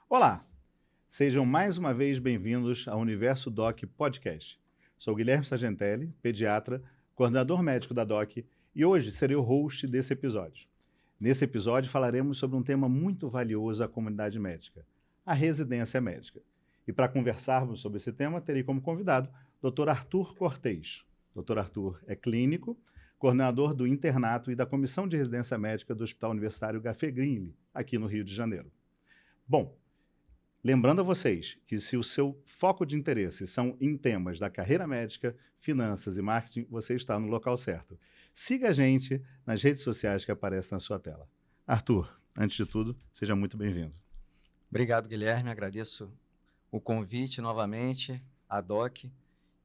Olá, sejam mais uma vez bem-vindos ao Universo Doc Podcast. Sou Guilherme Sargentelli, pediatra, coordenador médico da Doc, e hoje serei o host desse episódio. Nesse episódio falaremos sobre um tema muito valioso à comunidade médica, a residência médica. E para conversarmos sobre esse tema, terei como convidado o Dr. Arthur Cortez. Dr. Arthur é clínico, coordenador do internato e da comissão de residência médica do Hospital Universitário Gafegrini, aqui no Rio de Janeiro. Bom, lembrando a vocês que se o seu foco de interesse são em temas da carreira médica, finanças e marketing, você está no local certo. Siga a gente nas redes sociais que aparecem na sua tela. Arthur, antes de tudo, seja muito bem-vindo. Obrigado, Guilherme. Agradeço o convite novamente, a DOC,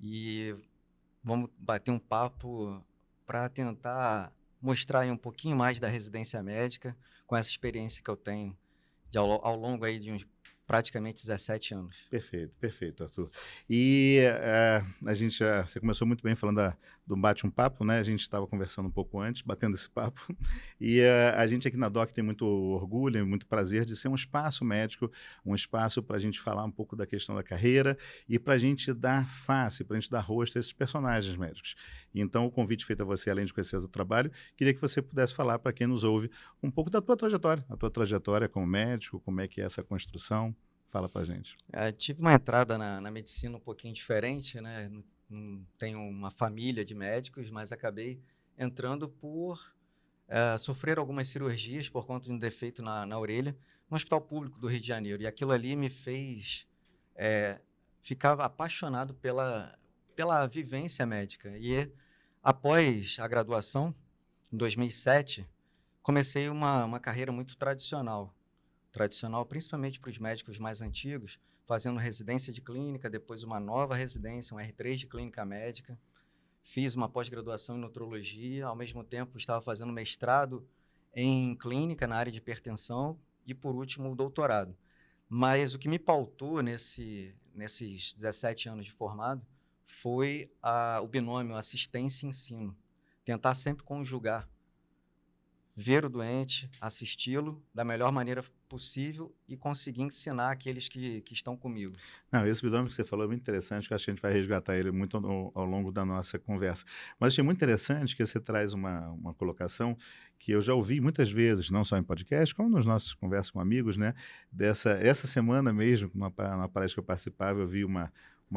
e vamos bater um papo para tentar mostrar aí um pouquinho mais da residência médica com essa experiência que eu tenho ao longo aí de uns praticamente 17 anos. Perfeito, Arthur. E você começou muito bem falando do bate-um-papo, né? A gente estava conversando um pouco antes, batendo esse papo, e a gente aqui na DOC tem muito orgulho e muito prazer de ser um espaço médico, um espaço para a gente falar um pouco da questão da carreira e para a gente dar face, para a gente dar rosto a esses personagens médicos. Então, o convite feito a você, além de conhecer o trabalho, queria que você pudesse falar para quem nos ouve um pouco da tua trajetória, a tua trajetória como médico, como é que é essa construção. Fala pra gente. Tive uma entrada na medicina um pouquinho diferente, né? Não tenho uma família de médicos, mas acabei entrando por sofrer algumas cirurgias por conta de um defeito na orelha no Hospital Público do Rio de Janeiro. E aquilo ali me fez ficar apaixonado pela vivência médica. E após a graduação, em 2007, comecei uma carreira muito tradicional principalmente para os médicos mais antigos, fazendo residência de clínica, depois uma nova residência, um R3 de clínica médica. Fiz uma pós-graduação em nutrologia, ao mesmo tempo estava fazendo mestrado em clínica na área de hipertensão e, por último, o doutorado. Mas o que me pautou nesses 17 anos de formado foi o binômio assistência e ensino. Tentar sempre conjugar, ver o doente, assisti-lo da melhor maneira possível e conseguir ensinar aqueles que estão comigo. Não, esse binômio que você falou é muito interessante, que acho que a gente vai resgatar ele muito ao longo da nossa conversa. Mas achei muito interessante que você traz uma colocação que eu já ouvi muitas vezes, não só em podcast, como nas nossas conversas com amigos, né? Essa semana mesmo, numa palestra que eu participava, eu vi uma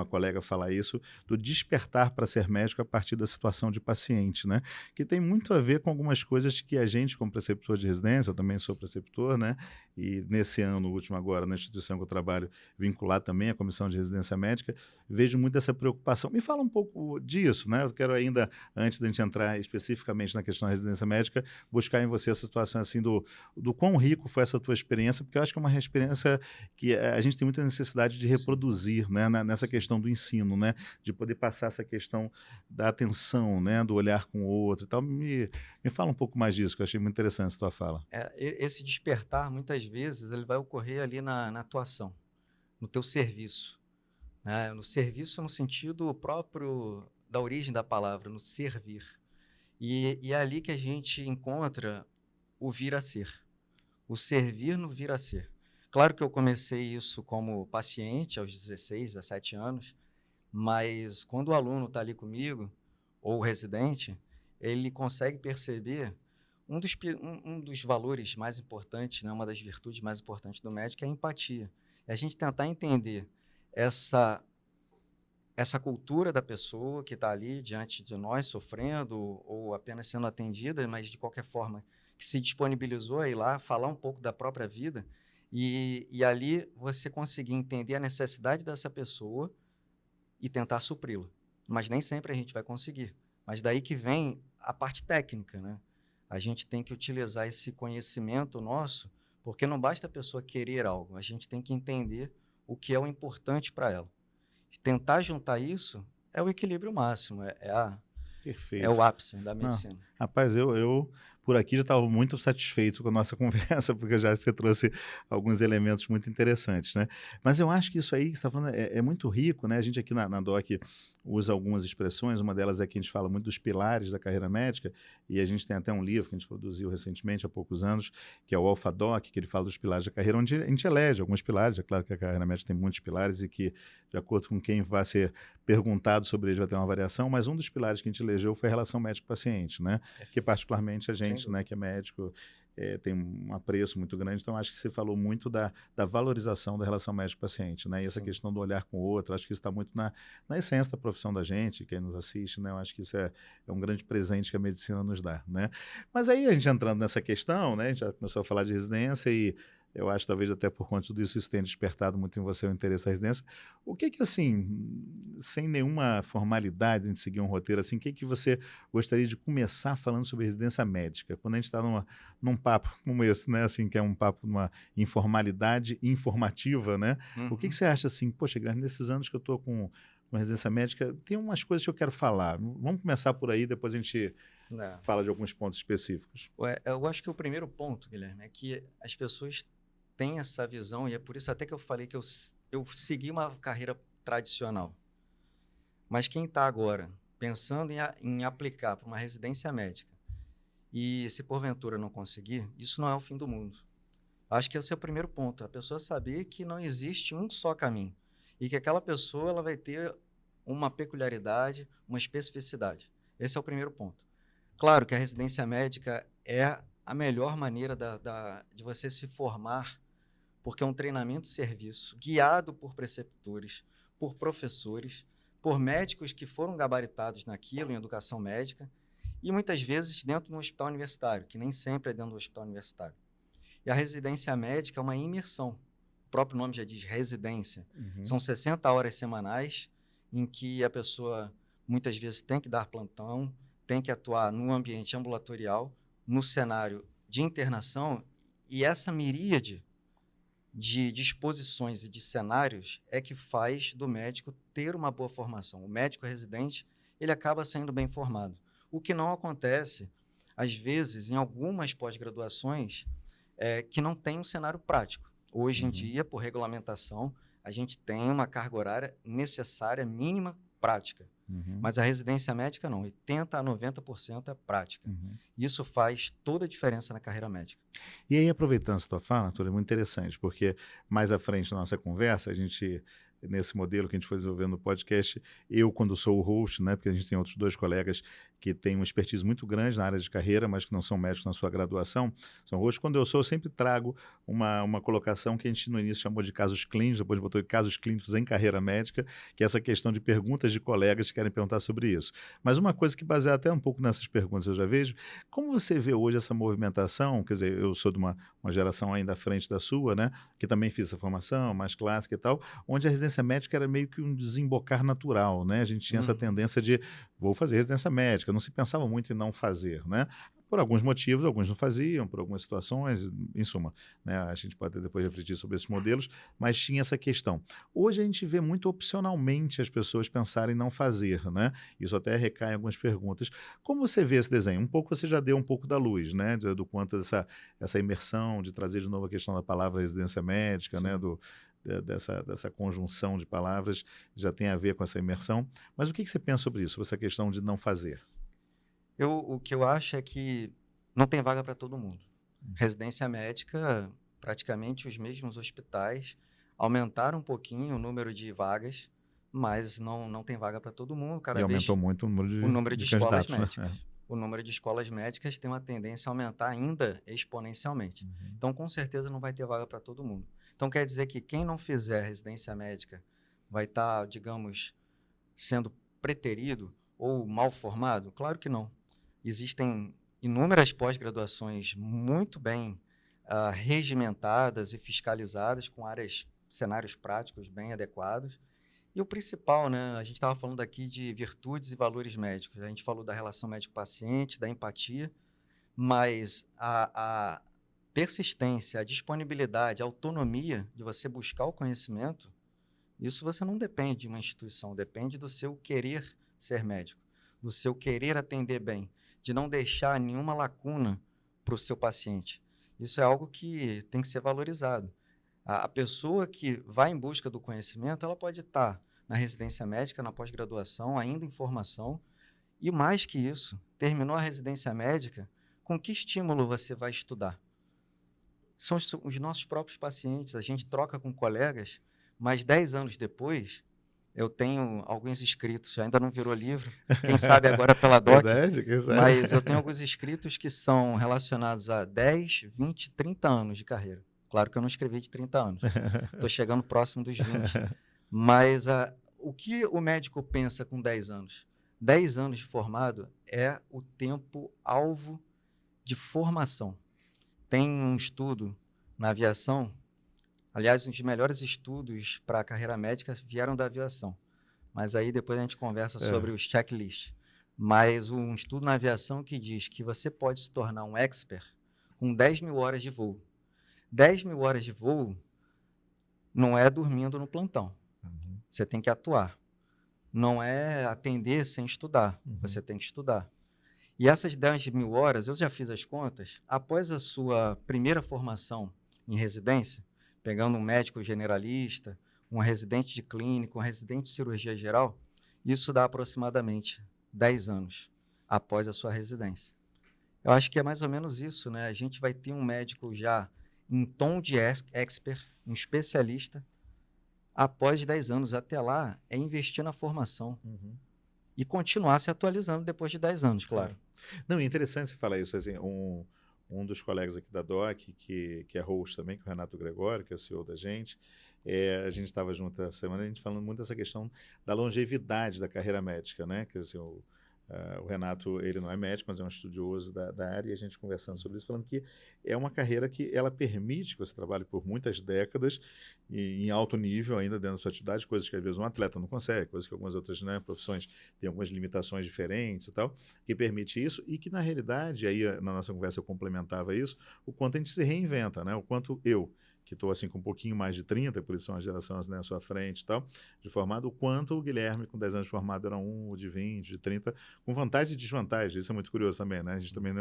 colega falar isso, do despertar para ser médico a partir da situação de paciente, né? Que tem muito a ver com algumas coisas que a gente, como preceptor de residência, eu também sou preceptor, né? E nesse ano último agora, na instituição que eu trabalho, vinculado também à comissão de residência médica, vejo muito essa preocupação. Me fala um pouco disso, né? Eu quero ainda, antes da gente entrar especificamente na questão da residência médica, buscar em você essa situação assim do quão rico foi essa tua experiência, porque eu acho que é uma experiência que a gente tem muita necessidade de reproduzir, né? Nessa questão do ensino, né? De poder passar essa questão da atenção, né? Do olhar com o outro e tal. Me fala um pouco mais disso, que eu achei muito interessante essa tua fala. Esse despertar, muitas vezes, ele vai ocorrer ali na atuação, no teu serviço. Né? No serviço no sentido próprio da origem da palavra, no servir. E é ali que a gente encontra o vir a ser. O servir no vir a ser. Claro que eu comecei isso como paciente aos 16, 17 anos, mas quando o aluno está ali comigo, ou o residente, ele consegue perceber um dos valores mais importantes, né, uma das virtudes mais importantes do médico é a empatia. É a gente tentar entender essa cultura da pessoa que está ali diante de nós, sofrendo ou apenas sendo atendida, mas de qualquer forma que se disponibilizou a ir lá, falar um pouco da própria vida e ali você conseguir entender a necessidade dessa pessoa e tentar supri-la. Mas nem sempre a gente vai conseguir. Mas daí que vem a parte técnica, né? A gente tem que utilizar esse conhecimento nosso, porque não basta a pessoa querer algo, a gente tem que entender o que é o importante para ela. Tentar juntar isso é o equilíbrio máximo, é o Perfeito. ápice da Não, medicina. rapaz, eu por aqui já estava muito satisfeito com a nossa conversa, porque já você trouxe alguns elementos muito interessantes, né? Mas eu acho que isso aí que você está falando é muito rico, né? A gente aqui na DOC usa algumas expressões, uma delas é que a gente fala muito dos pilares da carreira médica, e a gente tem até um livro que a gente produziu recentemente, há poucos anos, que é o Alpha Doc, que ele fala dos pilares da carreira, onde a gente elege alguns pilares. É claro que a carreira médica tem muitos pilares e que, de acordo com quem vai ser perguntado sobre ele, vai ter uma variação, mas um dos pilares que a gente elegeu foi a relação médico-paciente, né? Que Perfeito. particularmente a Sem gente, né, dúvida. que é médico, tem um apreço muito grande. Então acho que você falou muito da valorização da relação médico-paciente, né? E essa Sim. questão do olhar com o outro, acho que isso está muito na essência da profissão da gente, quem nos assiste, né? Eu acho que isso é um grande presente que a medicina nos dá, né? Mas aí a gente entrando nessa questão, né? A gente já começou a falar de residência e eu acho, talvez até por conta de tudo isso, isso tenha despertado muito em você o interesse da residência. O que, assim, sem nenhuma formalidade de seguir um roteiro, assim, o que você gostaria de começar falando sobre residência médica? Quando a gente está num papo como esse, né? Assim, que é um papo, numa informalidade informativa, né? O que Uhum. você acha, assim, poxa, Guilherme, nesses anos que eu estou com residência médica, tem umas coisas que eu quero falar. Vamos começar por aí, depois a gente É. fala de alguns pontos específicos. Eu acho que o primeiro ponto, Guilherme, é que as pessoas têm essa visão, e é por isso até que eu falei que eu segui uma carreira tradicional. Mas quem está agora pensando em aplicar para uma residência médica e se porventura não conseguir, isso não é o fim do mundo. Acho que esse é o primeiro ponto, a pessoa saber que não existe um só caminho e que aquela pessoa ela vai ter uma peculiaridade, uma especificidade. Esse é o primeiro ponto. Claro que a residência médica é a melhor maneira de você se formar, porque é um treinamento de serviço guiado por preceptores, por professores, por médicos que foram gabaritados naquilo, em educação médica, e muitas vezes dentro de um hospital universitário, que nem sempre é dentro do hospital universitário. E a residência médica é uma imersão. O próprio nome já diz residência. Uhum. São 60 horas semanais em que a pessoa muitas vezes tem que dar plantão, tem que atuar no ambiente ambulatorial, no cenário de internação, e essa miríade de disposições e de cenários é que faz do médico ter uma boa formação. O médico residente, ele acaba sendo bem formado. O que não acontece, às vezes, em algumas pós-graduações, que não tem um cenário prático. Hoje em Uhum. dia, por regulamentação, a gente tem uma carga horária necessária, mínima, prática. Uhum. Mas a residência médica não, 80% a 90% é prática. Uhum. Isso faz toda a diferença na carreira médica. E aí, aproveitando essa tua fala, Arthur, é muito interessante, porque mais à frente na nossa conversa, a gente, nesse modelo que a gente foi desenvolvendo no podcast, eu, quando sou o host, né, porque a gente tem outros dois colegas que têm uma expertise muito grande na área de carreira, mas que não são médicos na sua graduação, são hosts. Quando eu sempre trago uma colocação que a gente no início chamou de casos clínicos, depois botou de casos clínicos em carreira médica, que é essa questão de perguntas de colegas que querem perguntar sobre isso. Mas uma coisa que baseia até um pouco nessas perguntas eu já vejo, como você vê hoje essa movimentação? Quer dizer, eu sou de uma geração ainda à frente da sua, né? Que também fiz essa formação mais clássica e tal, onde a residência médica era meio que um desembocar natural, né? A gente tinha essa Uhum. tendência de vou fazer residência médica, não se pensava muito em não fazer, né? Por alguns motivos, alguns não faziam, por algumas situações, em suma, né? A gente pode depois refletir sobre esses modelos, mas tinha essa questão. Hoje a gente vê muito opcionalmente as pessoas pensarem em não fazer, né? Isso até recai em algumas perguntas. Como você vê esse desenho? Um pouco você já deu um pouco da luz, né? Do quanto essa imersão, de trazer de novo a questão da palavra residência médica, né? Sim. Dessa conjunção de palavras já tem a ver com essa imersão. Mas o que você pensa sobre isso, sobre essa questão de não fazer? O que eu acho é que não tem vaga para todo mundo. Residência médica, praticamente os mesmos hospitais aumentaram um pouquinho o número de vagas, mas não tem vaga para todo mundo. E Cada aumentou vez muito o número o número de de escolas candidatos, né? médicas. O número de escolas médicas tem uma tendência a aumentar ainda exponencialmente. Uhum. Então, com certeza, não vai ter vaga para todo mundo. Então, quer dizer que quem não fizer residência médica vai estar, digamos, sendo preterido ou mal formado? Claro que não. Existem inúmeras pós-graduações muito bem regimentadas e fiscalizadas, com cenários práticos bem adequados. E o principal, né? A gente estava falando aqui de virtudes e valores médicos. A gente falou da relação médico-paciente, da empatia, mas a persistência, a disponibilidade, a autonomia de você buscar o conhecimento, isso você não depende de uma instituição, depende do seu querer ser médico, do seu querer atender bem, de não deixar nenhuma lacuna para o seu paciente. Isso é algo que tem que ser valorizado. A pessoa que vai em busca do conhecimento, ela pode estar na residência médica, na pós-graduação, ainda em formação, e mais que isso, terminou a residência médica, com que estímulo você vai estudar? São os nossos próprios pacientes, a gente troca com colegas, mas 10 anos depois, eu tenho alguns escritos, ainda não virou livro, quem sabe agora pela DOC, Verdade, quem sabe? mas eu tenho alguns escritos que são relacionados a 10, 20, 30 anos de carreira. Claro que eu não escrevi de 30 anos, estou chegando próximo dos 20. Mas o que o médico pensa com 10 anos? 10 anos de formado é o tempo alvo de formação. Tem um estudo na aviação, aliás, um dos melhores estudos para a carreira médica vieram da aviação, mas aí depois a gente conversa sobre os checklists. Mas um estudo na aviação que diz que você pode se tornar um expert com 10 mil horas de voo. 10 mil horas de voo não é dormindo no plantão. Você tem que atuar. Não é atender sem estudar. Você tem que estudar. E essas 10 mil horas, eu já fiz as contas, após a sua primeira formação em residência, pegando um médico generalista, um residente de clínica, um residente de cirurgia geral, isso dá aproximadamente 10 anos após a sua residência. Eu acho que é mais ou menos isso, né? A gente vai ter um médico já em tom de expert, um especialista, após 10 anos. Até lá, é investir na formação e continuar se atualizando depois de 10 anos, claro. Não, é interessante você falar isso. Assim, um dos colegas aqui da DOC, que é host também, que é o Renato Gregório, que é o CEO da gente, a gente estava junto essa semana, a gente falando muito dessa questão da longevidade da carreira médica, né? Quer dizer, o Renato, ele não é médico, mas é um estudioso da área, e a gente conversando sobre isso, falando que é uma carreira que ela permite que você trabalhe por muitas décadas e em alto nível ainda dentro da sua atividade, coisas que às vezes um atleta não consegue, coisas que algumas outras, né, profissões têm algumas limitações diferentes e tal, que permite isso e que na realidade, aí na nossa conversa eu complementava isso, o quanto a gente se reinventa, né? O quanto eu, que estou assim com um pouquinho mais de 30, por isso são as gerações, né, à sua frente e tal, de formado, o quanto o Guilherme com 10 anos de formado era um, de 20, de 30, com vantagens e desvantagens, isso é muito curioso também, né? A gente também,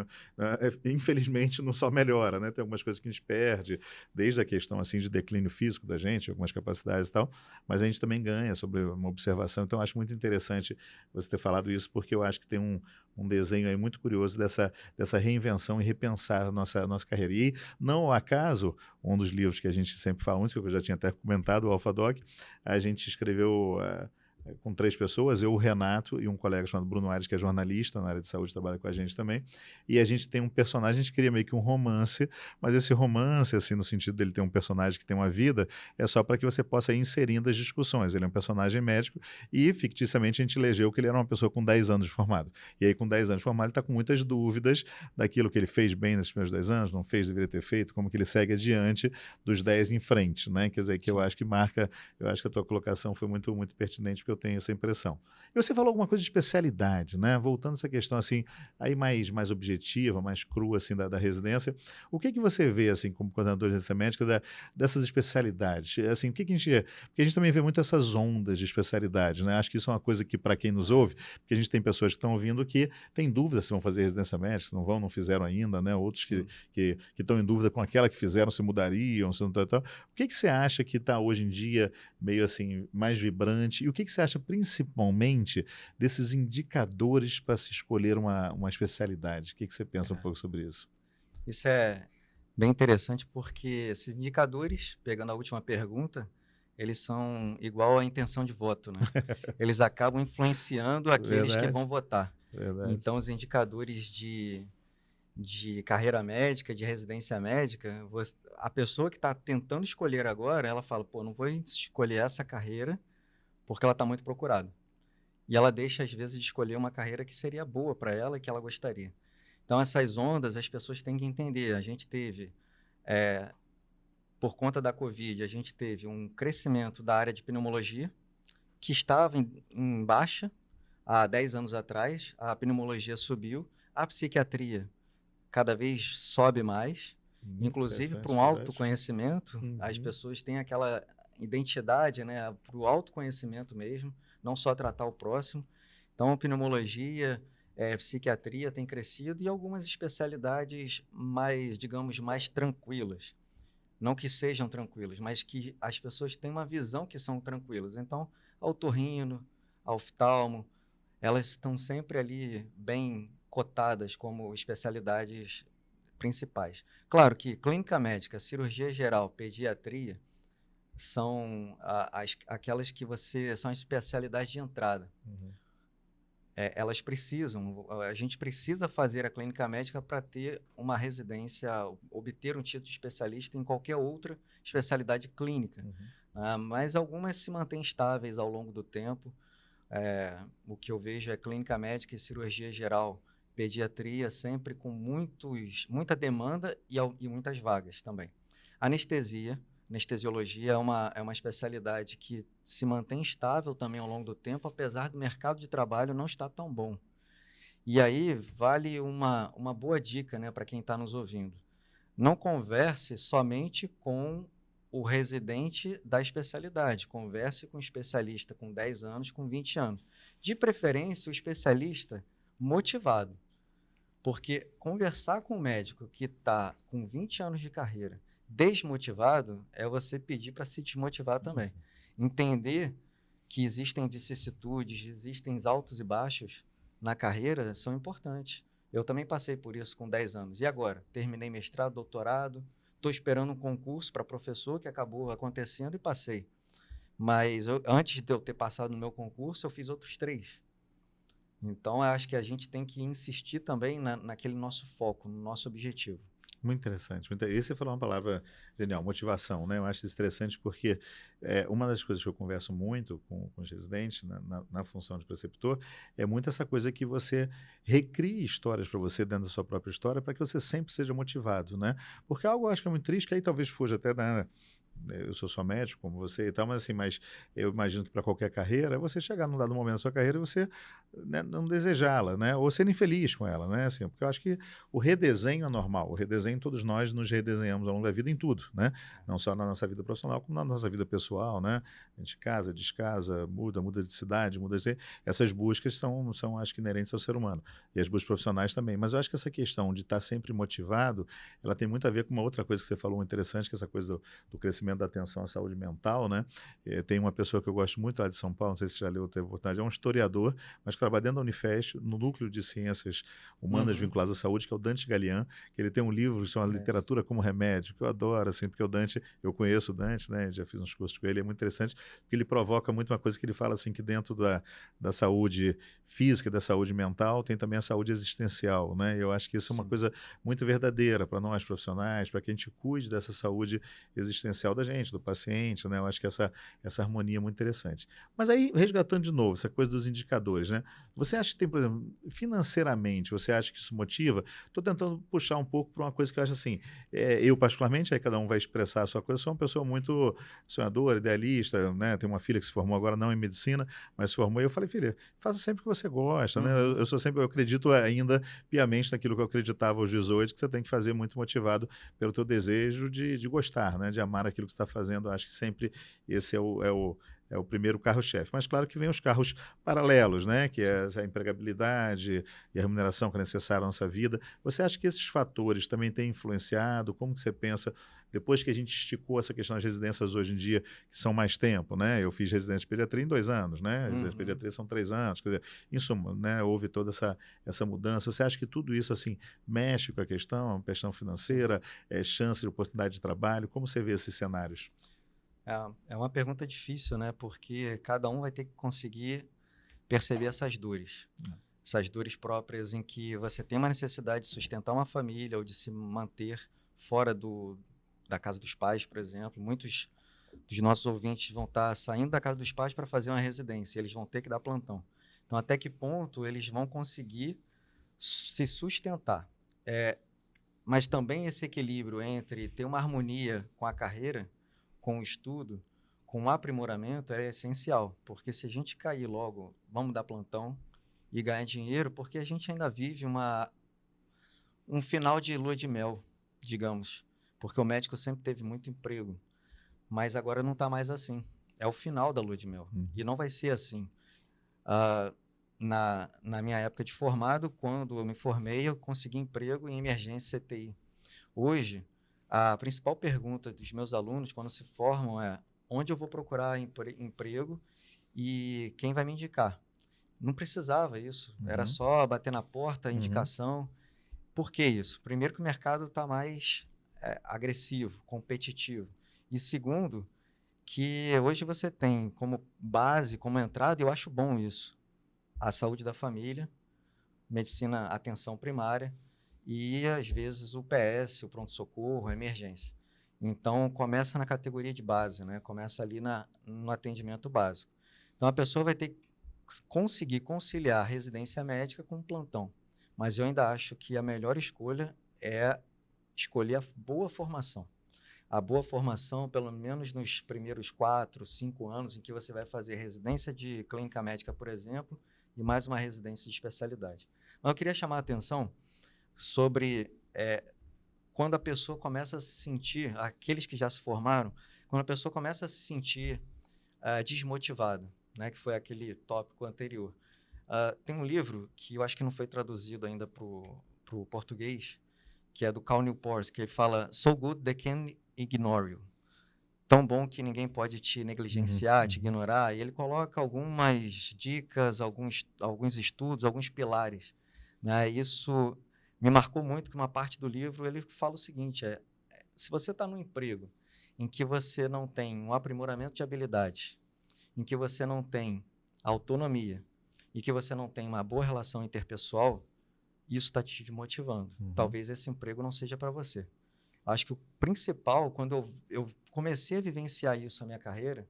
infelizmente, não só melhora, né? Tem algumas coisas que a gente perde, desde a questão assim de declínio físico da gente, algumas capacidades e tal, mas a gente também ganha sobre uma observação, então eu acho muito interessante você ter falado isso, porque eu acho que tem um desenho aí muito curioso dessa reinvenção e repensar a nossa carreira. E, não ao acaso, um dos livros que a gente sempre fala muito, que eu já tinha até comentado, o Alpha Dog, a gente escreveu com 3 pessoas, eu, o Renato e um colega chamado Bruno Aires, que é jornalista na área de saúde, trabalha com a gente também, e a gente tem um personagem, a gente cria meio que um romance, mas esse romance, assim, no sentido dele ter um personagem que tem uma vida, é só para que você possa ir inserindo as discussões. Ele é um personagem médico e, ficticiamente, a gente elegeu que ele era uma pessoa com 10 anos de formado. E aí, com 10 anos de formado, ele está com muitas dúvidas daquilo que ele fez bem nesses primeiros 10 anos, não fez, deveria ter feito, como que ele segue adiante dos 10 em frente, né? Quer dizer, que eu acho que marca, eu acho que a tua colocação foi muito, muito pertinente, porque eu tenho essa impressão. E você falou alguma coisa de especialidade, né? Voltando a essa questão assim, aí mais objetiva, mais crua assim da residência, o que você vê assim como coordenador de residência médica dessas especialidades? Assim, porque a gente também vê muito essas ondas de especialidade, né? Acho que isso é uma coisa que para quem nos ouve, porque a gente tem pessoas que estão ouvindo que têm dúvida se vão fazer residência médica, se não vão, não fizeram ainda, né? Outros que estão em dúvida com aquela que fizeram, se mudariam, se não tal. O que você acha que está hoje em dia meio assim mais vibrante? E o que você acha principalmente desses indicadores para se escolher uma especialidade? O que você pensa um pouco sobre isso? Isso é bem interessante porque esses indicadores, pegando a última pergunta, eles são igual à intenção de voto, né? Eles acabam influenciando aqueles que vão votar. Verdade. Então, os indicadores de carreira médica, de residência médica, a pessoa que está tentando escolher agora, ela fala, pô, não vou escolher essa carreira porque ela está muito procurada. E ela deixa, às vezes, de escolher uma carreira que seria boa para ela e que ela gostaria. Então, essas ondas, as pessoas têm que entender. A gente teve, por conta da Covid, a gente teve um crescimento da área de pneumologia, que estava em baixa há 10 anos atrás. A pneumologia subiu, a psiquiatria cada vez sobe mais, inclusive para um autoconhecimento. As pessoas têm aquela identidade, né, para o autoconhecimento mesmo, não só tratar o próximo. Então, a pneumologia Psiquiatria tem crescido e algumas especialidades mais, digamos, mais tranquilas. Não que sejam tranquilas, mas que as pessoas têm uma visão que são tranquilas. Então, otorrino, oftalmo, elas estão sempre ali bem cotadas como especialidades principais. Claro que clínica médica, cirurgia geral, pediatria são aquelas que são as especialidades de entrada. Uhum. Elas precisam, a gente precisa fazer a clínica médica para ter uma residência, obter um título de especialista em qualquer outra especialidade clínica. Uhum. Mas algumas se mantêm estáveis ao longo do tempo. O que eu vejo é clínica médica e cirurgia geral, pediatria sempre com muita demanda e muitas vagas também. Anestesiologia é uma especialidade que se mantém estável também ao longo do tempo, apesar do mercado de trabalho não estar tão bom. E aí vale uma boa dica, né, para quem está nos ouvindo. Não converse somente com o residente da especialidade. Converse com um especialista com 10 anos, com 20 anos. De preferência, o especialista motivado. Porque conversar com um médico que está com 20 anos de carreira desmotivado é você pedir para se desmotivar também. Entender que existem vicissitudes, existem altos e baixos na carreira são importantes. Eu também passei por isso com 10 anos. E agora? Terminei mestrado, doutorado, estou esperando um concurso para professor que acabou acontecendo e passei. Mas antes de eu ter passado no meu concurso, eu fiz outros 3. Então, eu acho que a gente tem que insistir também naquele nosso foco, no nosso objetivo. Muito interessante. E você falou uma palavra genial, motivação, né? Eu acho isso interessante porque uma das coisas que eu converso muito com os residentes na função de preceptor é muito essa coisa que você recrie histórias para você dentro da sua própria história para que você sempre seja motivado, né? Porque algo eu acho que é muito triste, que aí talvez fuja até da... Eu sou só médico, como você e tal, mas assim, mas eu imagino que para qualquer carreira, você chegar num dado momento da sua carreira e você, né, não desejá-la, né, ou ser infeliz com ela, né, assim, porque eu acho que o redesenho é normal, o redesenho todos nós nos redesenhamos ao longo da vida em tudo, né, não só na nossa vida profissional, como na nossa vida pessoal, né, a gente casa, descasa, muda de cidade, essas buscas são acho que inerentes ao ser humano, e as buscas profissionais também, mas eu acho que essa questão de estar sempre motivado, ela tem muito a ver com uma outra coisa que você falou interessante, que é essa coisa do crescimento da atenção à saúde mental, né? Tem uma pessoa que eu gosto muito lá de São Paulo, não sei se você já leu, teve oportunidade, é um historiador, mas que trabalha dentro da Unifesp, no núcleo de ciências humanas vinculadas à saúde, que é o Dante Galian, que ele tem um livro que chama Literatura como Remédio, que eu adoro, assim, porque o Dante, eu conheço o Dante, né? Já fiz uns cursos com ele, é muito interessante, porque ele provoca muito uma coisa que ele fala, assim, que dentro da saúde física, da saúde mental, tem também a saúde existencial, né? Eu acho que isso é uma coisa muito verdadeira para nós profissionais, para que a gente cuide dessa saúde existencial da gente, do paciente, né? Eu acho que essa harmonia é muito interessante. Mas aí, resgatando de novo, essa coisa dos indicadores, né? Você acha que tem, por exemplo, financeiramente, você acha que isso motiva? Estou tentando puxar um pouco para uma coisa que eu acho assim, eu particularmente, aí cada um vai expressar a sua coisa, sou uma pessoa muito sonhadora, idealista, né? Tenho uma filha que se formou agora não em medicina, mas se formou e eu falei, filha, faça sempre o que você gosta, né? Eu acredito ainda piamente naquilo que eu acreditava aos 18, que você tem que fazer muito motivado pelo teu desejo de gostar, né? De amar aquilo que você está fazendo. Acho que sempre esse é o primeiro carro-chefe. Mas claro que vem os carros paralelos, né? Que é a empregabilidade e a remuneração que é necessária na nossa vida. Você acha que esses fatores também têm influenciado? Como que você pensa, depois que a gente esticou essa questão das residências hoje em dia, que são mais tempo, né? Eu fiz residência de pediatria em 2 anos, né? Residência de pediatria são 3 anos. Quer dizer, em suma, né? Houve toda essa mudança. Você acha que tudo isso, assim, mexe com a questão financeira, chance de oportunidade de trabalho? Como você vê esses cenários? É uma pergunta difícil, né? Porque cada um vai ter que conseguir perceber essas dores. Essas dores próprias em que você tem uma necessidade de sustentar uma família ou de se manter fora da casa dos pais, por exemplo. Muitos dos nossos ouvintes vão estar saindo da casa dos pais para fazer uma residência. Eles vão ter que dar plantão. Então, até que ponto eles vão conseguir se sustentar? Mas também esse equilíbrio entre ter uma harmonia com a carreira, com o estudo, com o aprimoramento é essencial, porque se a gente cair logo, vamos dar plantão e ganhar dinheiro, porque a gente ainda vive um final de lua de mel, digamos, porque o médico sempre teve muito emprego, mas agora não está mais assim. É o final da lua de mel e não vai ser assim. na minha época de formado, quando eu me formei, eu consegui emprego em emergência CTI. Hoje, a principal pergunta dos meus alunos, quando se formam, é onde eu vou procurar emprego e quem vai me indicar. Não precisava isso, era só bater na porta, indicação. Por que isso? Primeiro que o mercado está mais agressivo, competitivo. E segundo, que hoje você tem como base, como entrada, eu acho bom isso, a saúde da família, medicina, atenção primária e, às vezes, o PS, o pronto-socorro, a emergência. Então, começa na categoria de base, né? Começa ali no atendimento básico. Então, a pessoa vai ter que conseguir conciliar a residência médica com o plantão. Mas eu ainda acho que a melhor escolha é escolher a boa formação. A boa formação, pelo menos nos primeiros 4, 5 anos, em que você vai fazer residência de clínica médica, por exemplo, e mais uma residência de especialidade. Mas eu queria chamar a atenção sobre quando a pessoa começa a se sentir, aqueles que já se formaram, quando a pessoa começa a se sentir desmotivada, né, que foi aquele tópico anterior. Tem um livro que eu acho que não foi traduzido ainda para o português, que é do Cal Newport, que ele fala "So good they can ignore you". Tão bom que ninguém pode te negligenciar, te ignorar. E ele coloca algumas dicas, alguns estudos, alguns pilares, né? Isso me marcou muito, que uma parte do livro ele fala o seguinte, se você está num emprego em que você não tem um aprimoramento de habilidades, em que você não tem autonomia e que você não tem uma boa relação interpessoal, isso está te desmotivando. Talvez esse emprego não seja para você. Acho que o principal, quando eu comecei a vivenciar isso na minha carreira,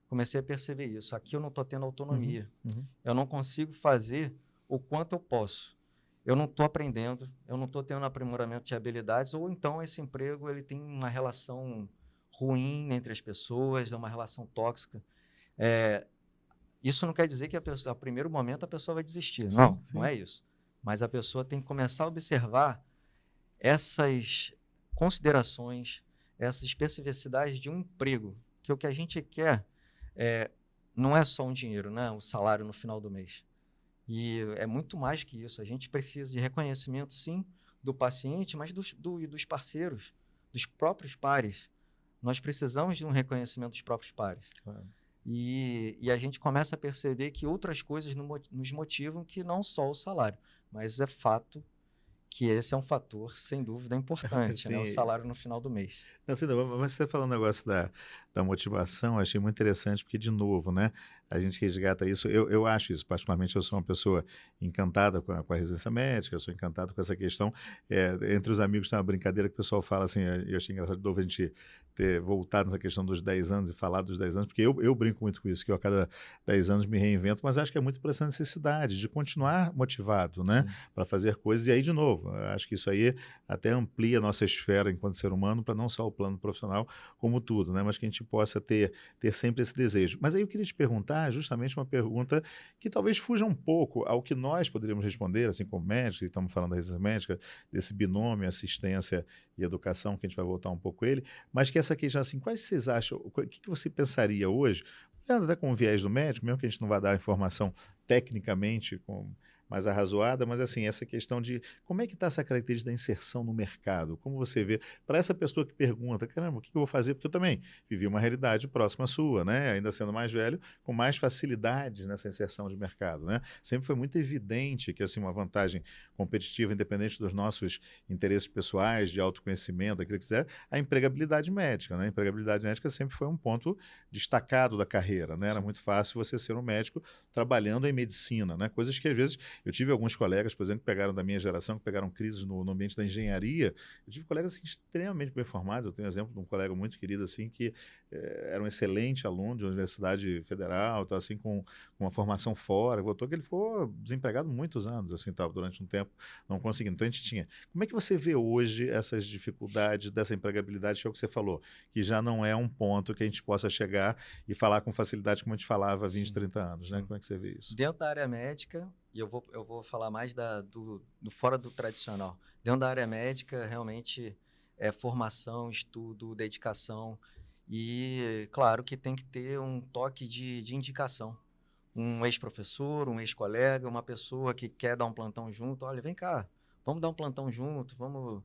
comecei a perceber isso. Aqui eu não estou tendo autonomia. Eu não consigo fazer o quanto eu posso. Eu não estou aprendendo, eu não estou tendo aprimoramento de habilidades, ou então esse emprego ele tem uma relação ruim entre as pessoas, é uma relação tóxica. Isso não quer dizer que a primeiro momento a pessoa vai desistir. Sim, não, sim. não é isso. Mas a pessoa tem que começar a observar essas considerações, essas especificidades de um emprego, que o que a gente quer não é só um dinheiro, né? O salário no final do mês. E é muito mais que isso. A gente precisa de reconhecimento, sim, do paciente, mas dos parceiros, dos próprios pares. Nós precisamos de um reconhecimento dos próprios pares. Claro. E a gente começa a perceber que outras coisas nos motivam que não só o salário, mas é fato que esse é um fator, sem dúvida, importante, né? O salário no final do mês. Não, assim, mas você falou um negócio da motivação, achei muito interessante, porque, de novo, né, a gente resgata isso. Eu acho isso, particularmente, eu sou uma pessoa encantada com a residência médica, eu sou encantado com essa questão. Entre os amigos tem uma brincadeira que o pessoal fala assim, eu achei engraçado de novo a gente ter voltado nessa questão dos 10 anos e falar dos 10 anos, porque eu brinco muito com isso, que eu a cada 10 anos me reinvento, mas acho que é muito por essa necessidade de continuar motivado, né, para fazer coisas. E aí, de novo, acho que isso aí até amplia a nossa esfera enquanto ser humano, para não só o plano profissional, como tudo, né? Mas que a gente possa ter sempre esse desejo. Mas aí eu queria te perguntar justamente uma pergunta que talvez fuja um pouco ao que nós poderíamos responder, assim como médicos, e estamos falando da residência médica, desse binômio assistência e educação, que a gente vai voltar um pouco ele, mas que essa questão assim, quais vocês acham, o que você pensaria hoje, olhando até com o viés do médico, mesmo que a gente não vá dar a informação tecnicamente mais arrazoada, mas assim, essa questão de como é que está essa característica da inserção no mercado, como você vê, para essa pessoa que pergunta, caramba, o que eu vou fazer? Porque eu também vivi uma realidade próxima à sua, né? Ainda sendo mais velho, com mais facilidades nessa inserção de mercado, né? Sempre foi muito evidente que assim, uma vantagem competitiva, independente dos nossos interesses pessoais, de autoconhecimento, aquilo que quiser, a empregabilidade médica, né? A empregabilidade médica sempre foi um ponto destacado da carreira, né? Era muito fácil você ser um médico trabalhando em medicina, né? Coisas que às vezes eu tive alguns colegas, por exemplo, que pegaram da minha geração, que pegaram crises no ambiente da engenharia. Eu tive colegas assim, extremamente bem formados. Eu tenho exemplo de um colega muito querido assim que era um excelente aluno de uma universidade federal, tá, assim, com uma formação fora. Voltou que ele ficou desempregado muitos anos, assim, tal, durante um tempo, não conseguindo. Então a gente tinha. Como é que você vê hoje essas dificuldades dessa empregabilidade, que é o que você falou, que já não é um ponto que a gente possa chegar e falar com facilidade como a gente falava há 20, 30 anos, né? Como é que você vê isso? Dentro da área médica, e eu vou falar mais do fora do tradicional. Dentro da área médica, realmente é formação, estudo, dedicação e, claro, que tem que ter um toque de indicação. um ex-professor, um ex-colega, uma pessoa que quer dar um plantão junto. Olha, vem cá, vamos dar um plantão junto, vamos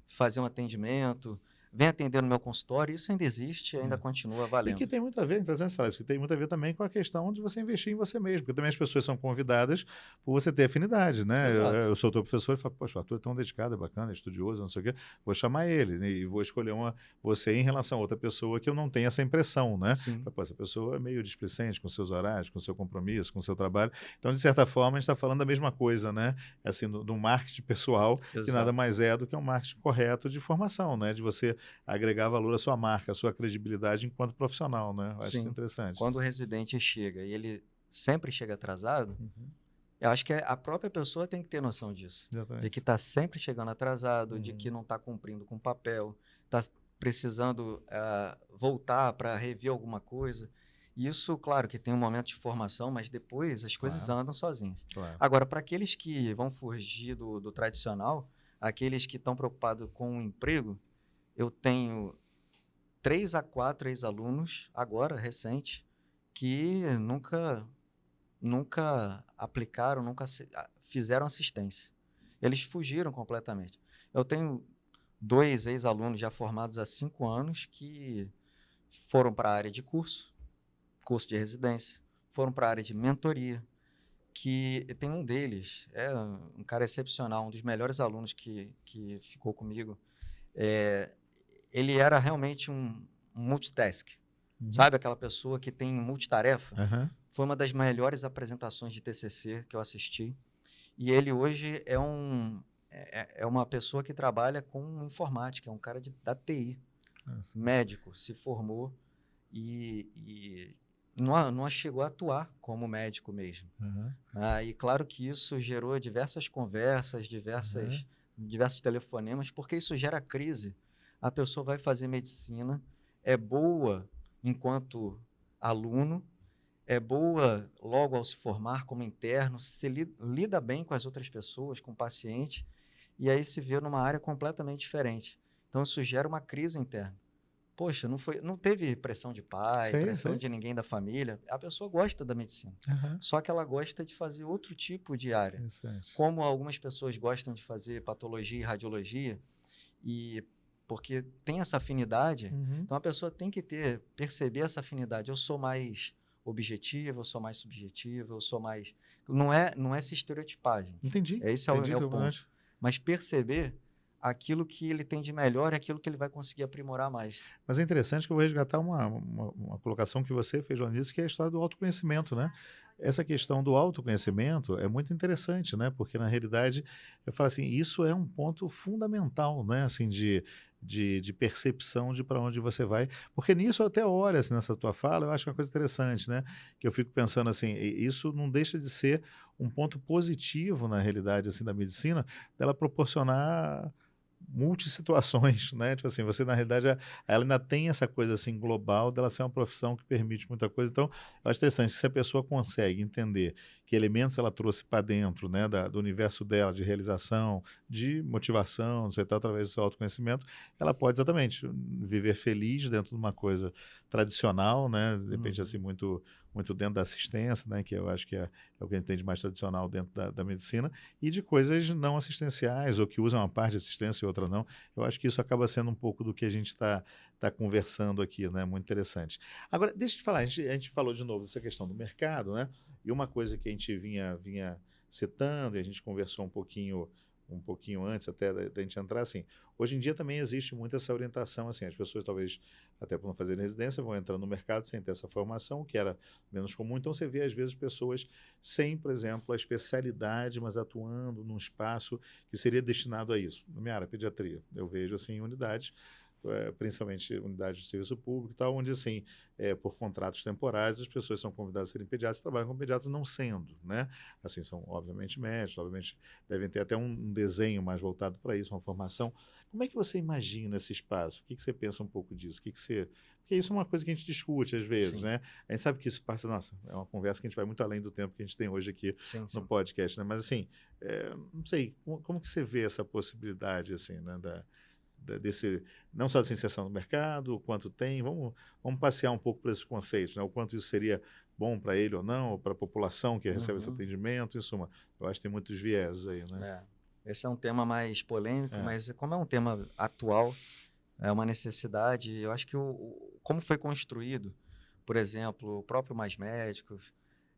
fazer um atendimento, vem atender no meu consultório. Isso ainda existe e ainda É. continua E que valendo. tem muito a ver, interessante você falar isso, que tem muito a ver também com a questão de você investir em você mesmo, porque também as pessoas são convidadas por você ter afinidade, né? Exato. Eu sou teu professor e falo, poxa, o Arthur é tão dedicado, é bacana, é estudioso, não sei o quê, vou chamar ele, né? E vou escolher você em relação a outra pessoa que eu não tenho essa impressão, né? Sim, Falo, pô, essa pessoa é meio displicente com seus horários, com seu compromisso, com seu trabalho. Então, de certa forma, a gente está falando da mesma coisa, né? Assim, do marketing pessoal, que nada exato. mais é do que um marketing correto de formação, né? De você agregar valor à sua marca, à sua credibilidade enquanto profissional, né? Eu acho isso Sim. interessante. Quando o residente chega e ele sempre chega atrasado, Uhum, eu acho que a própria pessoa tem que ter noção disso, de que exatamente. está sempre chegando atrasado, de que Uhum, não está cumprindo com o papel, está precisando voltar para rever alguma coisa. Isso, claro, que tem um momento de formação, mas depois as coisas claro, andam sozinhas. claro. Agora, para aqueles que vão fugir do tradicional, aqueles que estão preocupados com o emprego, eu tenho 3 a 4 ex-alunos, agora, recente, que nunca aplicaram, fizeram assistência. Eles fugiram completamente. Eu tenho 2 ex-alunos já formados há 5 anos que foram para a área de curso de residência, foram para a área de mentoria, que tem um deles, é um cara excepcional, um dos melhores alunos que ficou comigo. É, ele era realmente um multitask, Uhum. sabe? Aquela pessoa que tem multitarefa. Aham. Foi uma das melhores apresentações de TCC que eu assisti. E ele hoje é uma pessoa que trabalha com informática, é um cara da TI, Nossa. médico, se formou e não chegou a atuar como médico mesmo. Aham. E claro que isso gerou diversas conversas, Aham. diversos telefonemas, porque isso gera crise. A pessoa vai fazer medicina, é boa enquanto aluno, é boa logo ao se formar como interno, lida bem com as outras pessoas, com o paciente, e aí se vê numa área completamente diferente. Então isso gera uma crise interna. Poxa, não teve pressão de pai, Sei, pressão sei. de ninguém da família. A pessoa gosta da medicina, Aham. só que ela gosta de fazer outro tipo de área. Interessante. Como algumas pessoas gostam de fazer patologia e radiologia, e porque tem essa afinidade, Uhum. então a pessoa tem que perceber essa afinidade. Eu sou mais objetivo, eu sou mais subjetivo, eu sou mais. Não é essa estereotipagem. Entendi. Esse é o, Entendi é o teu ponto. ponto. Mas perceber aquilo que ele tem de melhor e aquilo que ele vai conseguir aprimorar mais. Mas é interessante que eu vou resgatar uma colocação que você fez lá nisso, que é a história do autoconhecimento, né? Essa questão do autoconhecimento é muito interessante, né? Porque, na realidade, eu falo assim, isso é um ponto fundamental, né? Assim, de percepção de para onde você vai. Porque nisso, até olha, assim, nessa tua fala, eu acho uma coisa interessante, né? Que eu fico pensando assim, isso não deixa de ser um ponto positivo, na realidade, assim, da medicina, dela proporcionar multissituações, né, tipo assim, você na realidade ela ainda tem essa coisa assim global dela ser uma profissão que permite muita coisa, então eu acho interessante que se a pessoa consegue entender que elementos ela trouxe para dentro, né, do universo dela, de realização, de motivação, não sei, tal, através do seu autoconhecimento, ela pode exatamente viver feliz dentro de uma coisa tradicional, né, de repente assim Uhum. muito dentro da assistência, né, que eu acho que é o que a gente tem de mais tradicional dentro da medicina, e de coisas não assistenciais, ou que usam uma parte de assistência e outra não. Eu acho que isso acaba sendo um pouco do que a gente está conversando aqui, né? Muito interessante. Agora, deixa eu te falar, a gente falou de novo dessa questão do mercado, né? E uma coisa que a gente vinha citando, e a gente conversou um pouquinho antes até da gente entrar, assim, hoje em dia também existe muito essa orientação, assim, as pessoas talvez, até por não fazer residência, vão entrando no mercado sem ter essa formação, que era menos comum, então você vê às vezes pessoas sem, por exemplo, a especialidade, mas atuando num espaço que seria destinado a isso. Na minha área, pediatria, eu vejo assim unidades, principalmente unidades de serviço público e tal, onde assim, por contratos temporários, as pessoas são convidadas a serem pediatras, trabalham com pediatras não sendo, né? Assim, são obviamente médicos, obviamente devem ter até um desenho mais voltado para isso, uma formação. Como é que você imagina esse espaço? O que você pensa um pouco disso? Porque isso é uma coisa que a gente discute às vezes, Sim, né? A gente sabe que isso passa, nossa, é uma conversa que a gente vai muito além do tempo que a gente tem hoje aqui sim, no sim. podcast, né? Mas assim, não sei, como que você vê essa possibilidade, assim, né, desse, não só dessa inserção no mercado, o quanto tem, vamos passear um pouco por esses conceitos, né? O quanto isso seria bom para ele ou não, ou para a população que recebe esse atendimento, em suma, eu acho que tem muitos vieses aí, né? Esse é um tema mais polêmico, É. mas como é um tema atual, é uma necessidade, eu acho que como foi construído, por exemplo, o próprio Mais Médicos,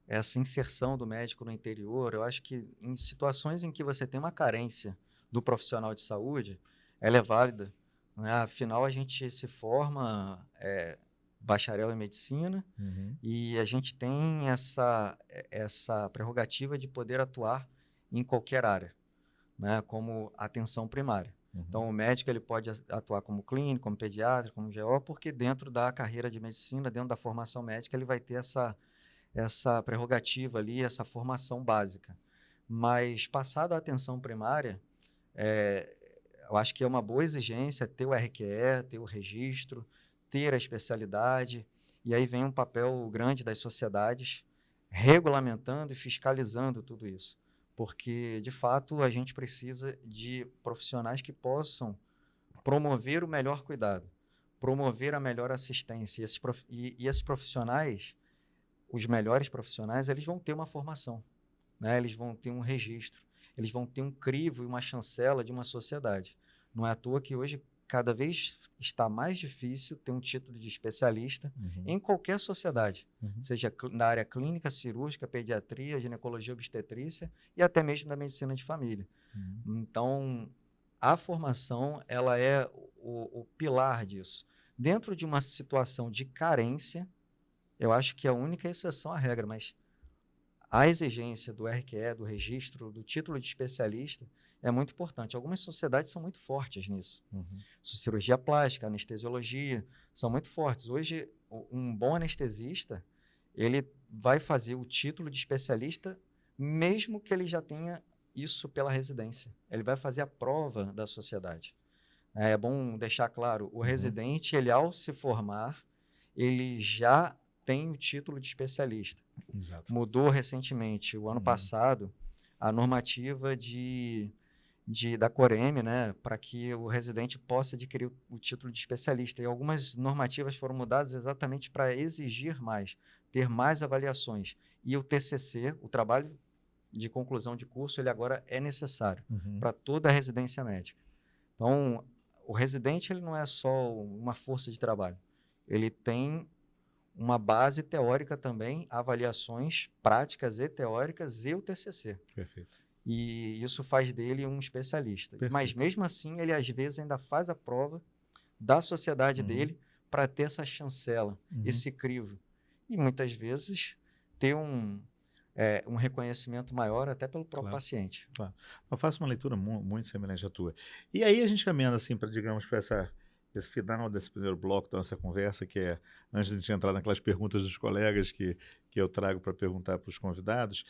essa inserção do médico no interior, eu acho que em situações em que você tem uma carência do profissional de saúde, ela é válida, né? Afinal, a gente se forma bacharel em medicina e a gente tem essa prerrogativa de poder atuar em qualquer área, né? Como atenção primária. Então, o médico ele pode atuar como clínico, como pediatra, como GO, porque dentro da carreira de medicina, dentro da formação médica, ele vai ter essa prerrogativa ali, essa formação básica. Mas, passado a atenção primária, eu acho que é uma boa exigência ter o RQE, ter o registro, ter a especialidade, e aí vem um papel grande das sociedades regulamentando e fiscalizando tudo isso. Porque, de fato, a gente precisa de profissionais que possam promover o melhor cuidado, promover a melhor assistência. E esses profissionais, os melhores profissionais, eles vão ter uma formação, né? Eles vão ter um registro, eles vão ter um crivo e uma chancela de uma sociedade. Não é à toa que hoje cada vez está mais difícil ter um título de especialista em qualquer sociedade, seja na área clínica, cirúrgica, pediatria, ginecologia, obstetrícia e até mesmo da medicina de família. Então, a formação ela é o pilar disso. Dentro de uma situação de carência, eu acho que é a única exceção à regra, mas a exigência do RQE, do registro, do título de especialista é muito importante. Algumas sociedades são muito fortes nisso. Cirurgia plástica, anestesiologia, são muito fortes. Hoje, um bom anestesista, ele vai fazer o título de especialista, mesmo que ele já tenha isso pela residência. Ele vai fazer a prova da sociedade. É bom deixar claro, o residente, ele ao se formar, ele já tem o título de especialista. Exato. Mudou recentemente, o ano passado, a normativa da Coreme, né, para que o residente possa adquirir o título de especialista. E algumas normativas foram mudadas exatamente para exigir mais, ter mais avaliações. E o TCC, o trabalho de conclusão de curso, ele agora é necessário para toda a residência médica. Então, o residente ele não é só uma força de trabalho, ele tem uma base teórica também, avaliações práticas e teóricas e o TCC. Perfeito. E isso faz dele um especialista. Perfeito. Mas mesmo assim, ele às vezes ainda faz a prova da sociedade dele para ter essa chancela, esse crivo. E muitas vezes ter um reconhecimento maior até pelo próprio paciente. Claro. Eu faço uma leitura muito semelhante à tua. E aí a gente caminhando assim para, digamos, para esse final desse primeiro bloco da nossa conversa, que é, antes de a gente entrar naquelas perguntas dos colegas que eu trago para perguntar para os convidados,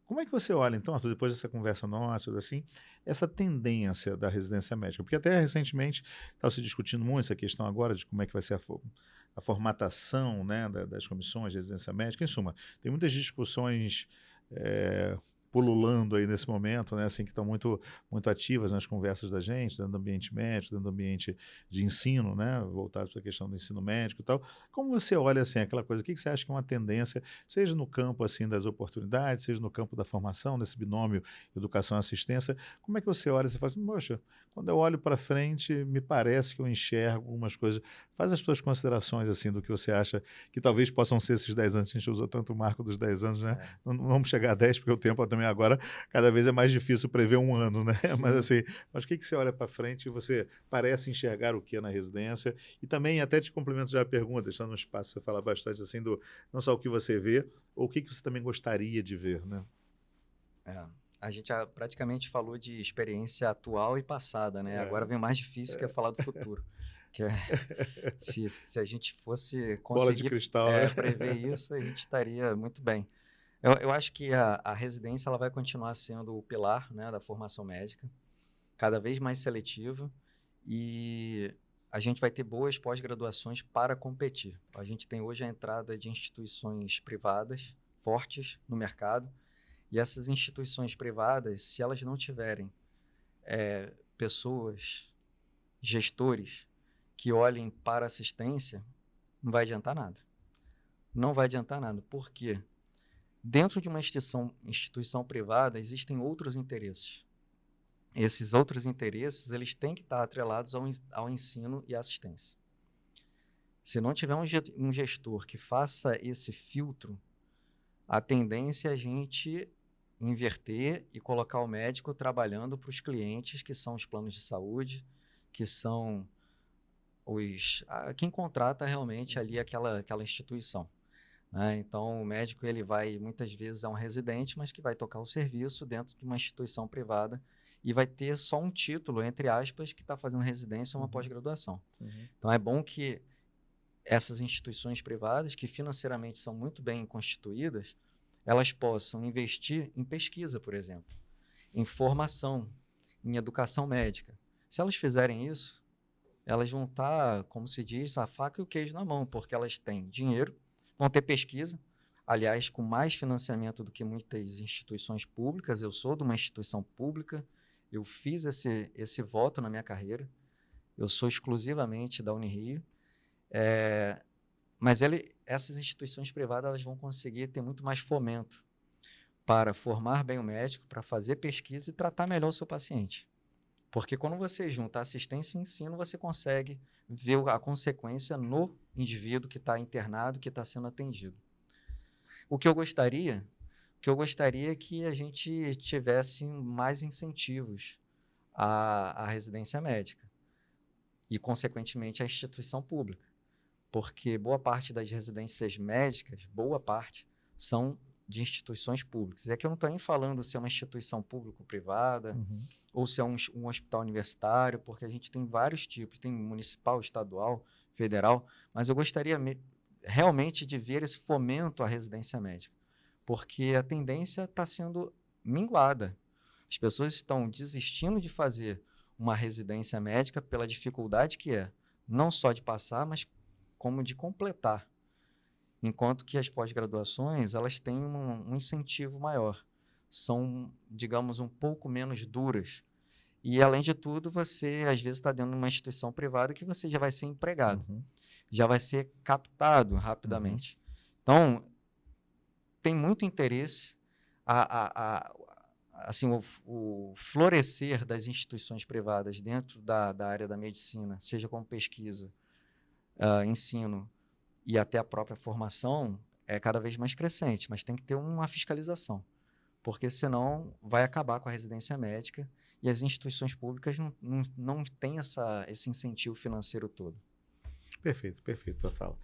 como é que você olha, então, Arthur, depois dessa conversa nossa, assim, essa tendência da residência médica? Porque até recentemente estava se discutindo muito essa questão agora de como é que vai ser a formatação, né, das comissões de residência médica. Em suma, tem muitas discussões pululando aí nesse momento, né, assim, que estão muito, muito ativas nas conversas da gente, dentro do ambiente médico, dentro do ambiente de ensino, né, voltado para a questão do ensino médico e tal. Como você olha, assim, aquela coisa, o que você acha que é uma tendência, seja no campo, assim, das oportunidades, seja no campo da formação, desse binômio educação-assistência, como é que você olha e você fala assim, poxa, quando eu olho para frente, me parece que eu enxergo algumas coisas. Faz as tuas considerações, assim, do que você acha que talvez possam ser esses 10 anos, a gente usou tanto o marco dos 10 anos, né, não vamos chegar a 10, porque o tempo também agora cada vez é mais difícil prever um ano, né? Sim. Mas assim, o que você olha para frente e você parece enxergar o que é na residência? E também, até te complemento já a pergunta, deixando um espaço você falar bastante assim do não só o que você vê, ou o que você também gostaria de ver, né? A gente praticamente falou de experiência atual e passada, né? Agora vem o mais difícil, que é falar do futuro. Que se a gente fosse conseguir bola de cristal, né? prever isso, a gente estaria muito bem. Eu acho que a residência ela vai continuar sendo o pilar, né, da formação médica, cada vez mais seletiva, e a gente vai ter boas pós-graduações para competir. A gente tem hoje a entrada de instituições privadas fortes no mercado, e essas instituições privadas, se elas não tiverem pessoas gestores que olhem para a assistência, não vai adiantar nada. Não vai adiantar nada. Por quê? Dentro de uma instituição privada, existem outros interesses. Esses outros interesses, eles têm que estar atrelados ao ensino e à assistência. Se não tiver um gestor que faça esse filtro, a tendência é a gente inverter e colocar o médico trabalhando para os clientes, que são os planos de saúde, que são quem contrata realmente ali aquela instituição. Né? Então, o médico ele vai, muitas vezes, é um residente, mas que vai tocar o serviço dentro de uma instituição privada e vai ter só um título, entre aspas, que está fazendo residência ou uma pós-graduação. Então, é bom que essas instituições privadas, que financeiramente são muito bem constituídas, elas possam investir em pesquisa, por exemplo, em formação, em educação médica. Se elas fizerem isso, elas vão estar, como se diz, a faca e o queijo na mão, porque elas têm dinheiro, vão ter pesquisa, aliás, com mais financiamento do que muitas instituições públicas. Eu sou de uma instituição pública, eu fiz esse voto na minha carreira, eu sou exclusivamente da Unirio, mas essas instituições privadas elas vão conseguir ter muito mais fomento para formar bem o médico, para fazer pesquisa e tratar melhor o seu paciente. Porque quando você junta assistência e ensino, você consegue ver a consequência no indivíduo que está internado, que está sendo atendido. O que eu gostaria é que a gente tivesse mais incentivos à residência médica e, consequentemente, à instituição pública. Porque boa parte das residências médicas, são de instituições públicas. É que eu não estou nem falando se é uma instituição pública ou privada, ou se é um hospital universitário, porque a gente tem vários tipos, tem municipal, estadual, federal, mas eu gostaria realmente de ver esse fomento à residência médica, porque a tendência está sendo minguada. As pessoas estão desistindo de fazer uma residência médica pela dificuldade que é, não só de passar, mas como de completar. Enquanto que as pós-graduações, elas têm um incentivo maior. São, digamos, um pouco menos duras. E, além de tudo, você, às vezes, está dentro de uma instituição privada que você já vai ser empregado. Já vai ser captado rapidamente. Então, tem muito interesse assim, o florescer das instituições privadas dentro da área da medicina, seja como pesquisa, ensino e até a própria formação, é cada vez mais crescente, mas tem que ter uma fiscalização, porque senão vai acabar com a residência médica e as instituições públicas não têm esse incentivo financeiro todo. Perfeito a fala.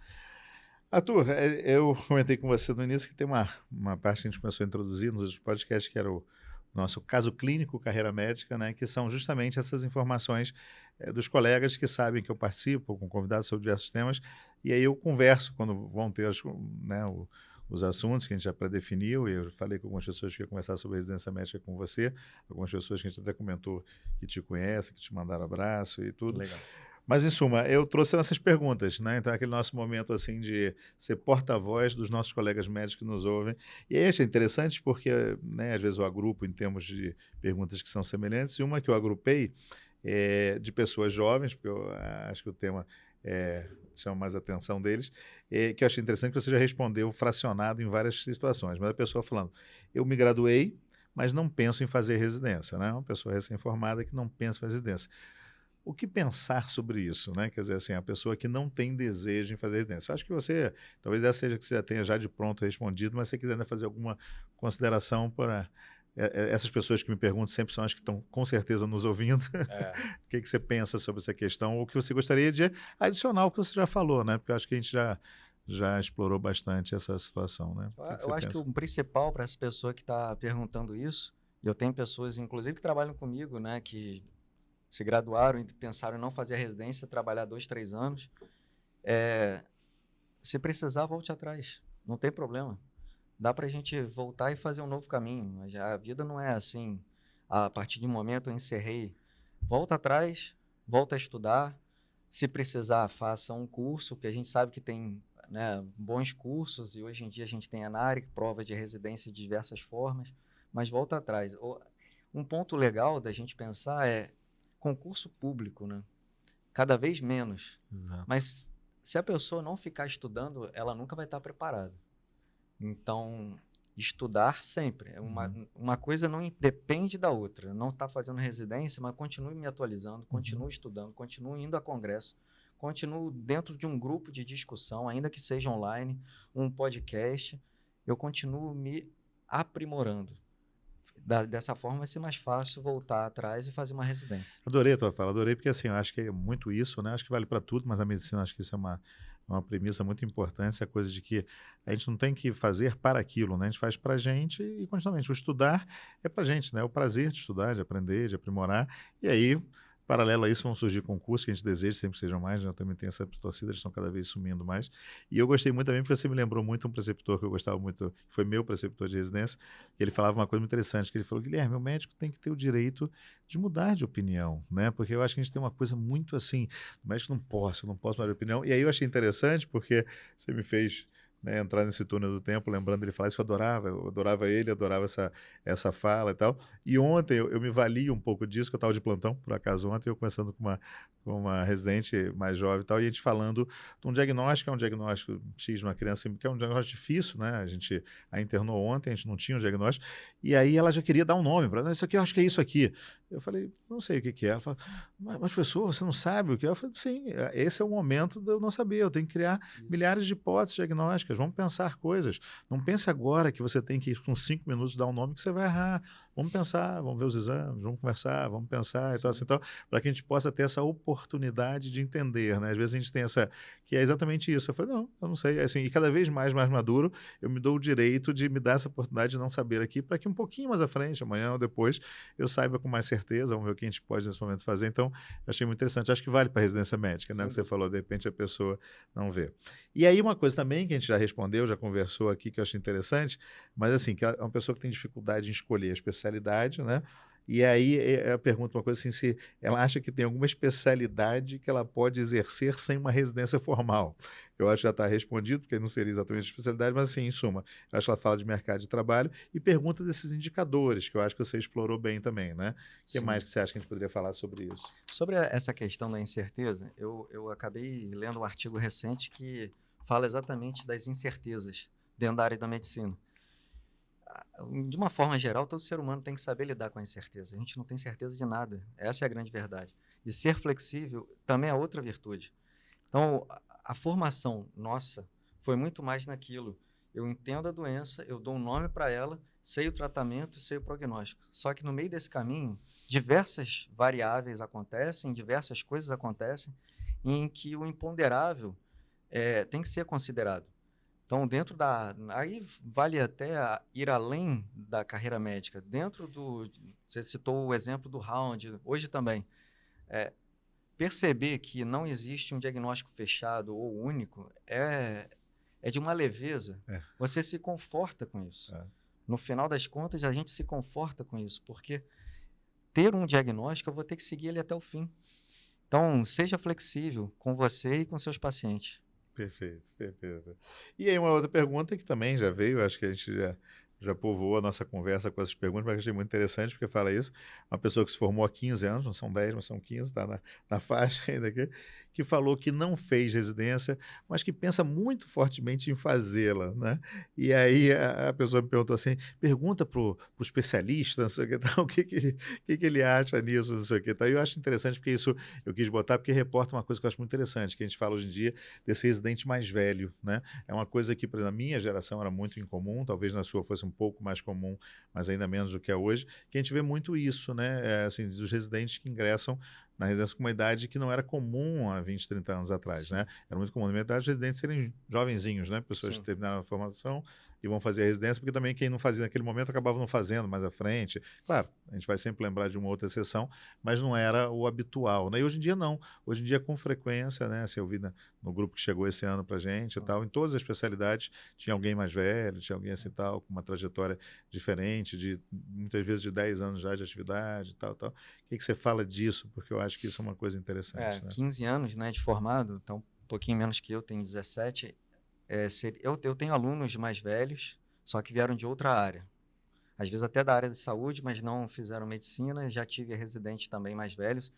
Arthur, eu comentei com você no início que tem uma parte que a gente começou a introduzir nos podcasts, que era o nosso caso clínico, carreira médica, né, que são justamente essas informações dos colegas que sabem que eu participo com convidados sobre diversos temas, e aí eu converso quando vão ter os assuntos que a gente já pré-definiu, e eu falei com algumas pessoas que ia conversar sobre residência médica com você, algumas pessoas que a gente até comentou que te conhecem, que te mandaram abraço e tudo. Legal. Mas, em suma, eu trouxe essas perguntas, né? Então, aquele nosso momento, assim, de ser porta-voz dos nossos colegas médicos que nos ouvem. E aí achei interessante porque, né, às vezes eu agrupo em termos de perguntas que são semelhantes, e uma que eu agrupei é de pessoas jovens, porque eu acho que o tema chama mais a atenção deles, que eu achei interessante que você já respondeu fracionado em várias situações. Mas a pessoa falando, eu me graduei, mas não penso em fazer residência, né? Uma pessoa recém-formada que não pensa em fazer residência. O que pensar sobre isso, né? Quer dizer, assim, a pessoa que não tem desejo em fazer residência. Eu acho que você, talvez essa seja que você já tenha já de pronto respondido, mas se você quiser ainda fazer alguma consideração para essas pessoas que me perguntam sempre são as que estão com certeza nos ouvindo. O que você pensa sobre essa questão? Ou o que você gostaria de adicionar ao que você já falou, né? Porque eu acho que a gente já explorou bastante essa situação, né? Eu acho que o principal para essa pessoa que está perguntando isso, e eu tenho pessoas, inclusive, que trabalham comigo, né? Que se graduaram e pensaram em não fazer a residência, trabalhar 2, 3 anos. Se precisar, volte atrás. Não tem problema. Dá para a gente voltar e fazer um novo caminho. Mas a vida não é assim. A partir de um momento eu encerrei. Volta atrás, volta a estudar. Se precisar, faça um curso, porque a gente sabe que tem, né, bons cursos, e hoje em dia a gente tem a NARIC, prova de residência de diversas formas, mas volta atrás. Um ponto legal da gente pensar é concurso público, né? cada vez menos. Exato. Mas se a pessoa não ficar estudando, ela nunca vai estar preparada. Então, estudar sempre. Uma coisa não depende da outra. Não está fazendo residência, mas continue me atualizando, continuo estudando, continuo indo a congresso, continuo dentro de um grupo de discussão, ainda que seja online, um podcast, eu continuo me aprimorando. Dessa forma vai ser mais fácil voltar atrás e fazer uma residência. Adorei a tua fala, adorei, porque assim, eu acho que é muito isso, né? Acho que vale para tudo, mas a medicina, acho que isso é uma premissa muito importante, essa coisa de que a gente não tem que fazer para aquilo, né? A gente faz para a gente e continuamente. O estudar é para a gente, né? O prazer de estudar, de aprender, de aprimorar. E aí, paralelo a isso, vão surgir concursos que a gente deseja sempre que sejam mais, né? Eu também tenho essa torcida, eles estão cada vez sumindo mais. E eu gostei muito também, porque você me lembrou muito um preceptor que eu gostava muito, que foi meu preceptor de residência, que ele falava uma coisa muito interessante, que ele falou: Guilherme, o médico tem que ter o direito de mudar de opinião, né? Porque eu acho que a gente tem uma coisa muito assim, o médico não posso mudar de opinião. E aí eu achei interessante, porque você me fez, né, entrar nesse túnel do tempo, lembrando ele falar isso, que eu adorava ele, adorava essa fala e tal. E ontem eu me vali um pouco disso, que eu estava de plantão, por acaso ontem, eu conversando com uma residente mais jovem e tal, e a gente falando de um diagnóstico, é um diagnóstico X de uma criança, que é um diagnóstico difícil, né? A gente a internou ontem, a gente não tinha um diagnóstico, e aí ela já queria dar um nome para isso aqui, eu acho que é isso aqui. Eu falei, não sei o que que é. Ela falou, mas professor, você não sabe o que é? Eu falei, sim, esse é o momento de eu não saber, eu tenho que criar milhares de hipóteses diagnósticas, vamos pensar coisas. Não pense agora que você tem que, com 5 minutos, dar um nome que você vai errar. Vamos pensar, vamos ver os exames, vamos conversar, vamos pensar e tal, assim, tal, para que a gente possa ter essa oportunidade de entender, né? Às vezes a gente tem essa, que é exatamente isso. Eu falei, não, eu não sei. Assim, e cada vez mais maduro, eu me dou o direito de me dar essa oportunidade de não saber aqui, para que um pouquinho mais à frente, amanhã ou depois, eu saiba com mais certeza, vamos ver o que a gente pode nesse momento fazer. Então, eu achei muito interessante. Acho que vale para a residência médica, né? O que você falou, de repente a pessoa não vê. E aí uma coisa também que a gente já respondeu, já conversou aqui, que eu achei interessante, mas assim, que é uma pessoa que tem dificuldade em escolher a especialidade, né? E aí eu pergunto uma coisa assim, se ela acha que tem alguma especialidade que ela pode exercer sem uma residência formal. Eu acho que já está respondido, porque não seria exatamente a especialidade, mas assim, em suma, eu acho que ela fala de mercado de trabalho e pergunta desses indicadores, que eu acho que você explorou bem também, né? O que mais que você acha que a gente poderia falar sobre isso? Sobre essa questão da incerteza, eu acabei lendo um artigo recente que fala exatamente das incertezas dentro da área da medicina. De uma forma geral, todo ser humano tem que saber lidar com a incerteza. A gente não tem certeza de nada. Essa é a grande verdade. E ser flexível também é outra virtude. Então, a formação nossa foi muito mais naquilo. Eu entendo a doença, eu dou um nome para ela, sei o tratamento, sei o prognóstico. Só que no meio desse caminho, diversas variáveis acontecem, diversas coisas acontecem, em que o imponderável tem que ser considerado. Então, dentro da... Aí vale até ir além da carreira médica. Dentro do... Você citou o exemplo do round, hoje também. Perceber que não existe um diagnóstico fechado ou único é de uma leveza. É. Você se conforta com isso. No final das contas, a gente se conforta com isso, porque ter um diagnóstico, eu vou ter que seguir ele até o fim. Então, seja flexível com você e com seus pacientes. Perfeito, perfeito. E aí uma outra pergunta que também já veio, acho que a gente já povoou a nossa conversa com essas perguntas, mas eu achei muito interessante, porque fala isso, uma pessoa que se formou há 15 anos, não são 10, mas são 15, está na faixa ainda aqui, que falou que não fez residência, mas que pensa muito fortemente em fazê-la, né? E aí a pessoa me perguntou assim, pergunta para o especialista, não sei o que tal, o que ele acha nisso, não sei o que tal. E eu acho interessante, porque isso eu quis botar, porque reporta uma coisa que eu acho muito interessante, que a gente fala hoje em dia desse residente mais velho, né? É uma coisa que, na minha geração, era muito incomum, talvez na sua fosse um pouco mais comum, mas ainda menos do que é hoje, que a gente vê muito isso, né? Assim, dos residentes que ingressam na residência com uma idade que não era comum há 20, 30 anos atrás, Sim. né? Era muito comum, na minha idade, os residentes serem jovenzinhos, né? Pessoas Sim. que terminaram a formação e vão fazer a residência, porque também quem não fazia naquele momento acabava não fazendo mais à frente. Claro, a gente vai sempre lembrar de uma outra exceção, mas não era o habitual, né? E hoje em dia não. Hoje em dia, com frequência, né? Se eu vi no grupo que chegou esse ano pra gente e tal, em todas as especialidades, tinha alguém mais velho, tinha alguém assim tal, com uma trajetória diferente, de muitas vezes de 10 anos já de atividade e tal, tal. O que você fala disso? Porque eu acho que isso é uma coisa interessante, né? 15 anos, né, de formado, então um pouquinho menos que eu, tenho 17. Eu tenho alunos mais velhos, só que vieram de outra área. Às vezes até da área de saúde, mas não fizeram medicina. Já tive residentes também mais velhos.